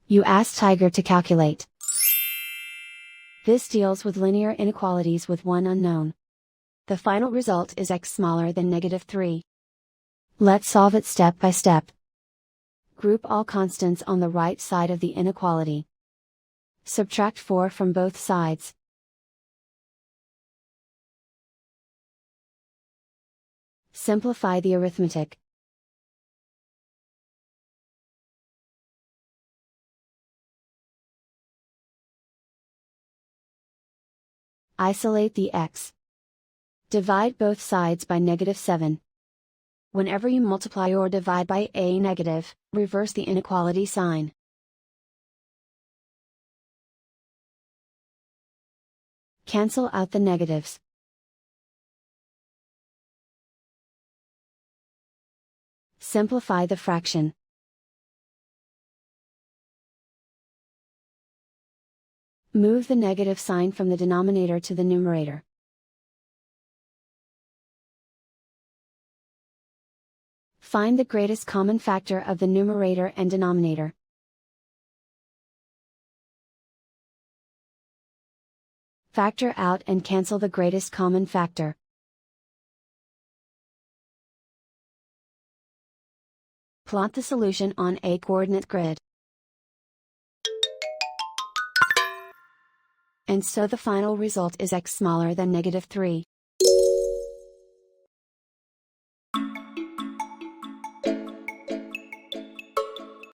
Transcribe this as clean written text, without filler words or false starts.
You ask Tiger to calculate. This deals with linear inequalities with one unknown. The final result is x smaller than -3. Let's solve it step by step. Group all constants on the right side of the inequality. Subtract 4 from both sides. Simplify the arithmetic. Isolate the x. Divide both sides by -7. Whenever you multiply or divide by a negative, reverse the inequality sign. Cancel out the negatives. Simplify the fraction. Move the negative sign from the denominator to the numerator. Find the greatest common factor of the numerator and denominator. Factor out and cancel the greatest common factor. Plot the solution on a coordinate grid. And so the final result is x smaller than -3.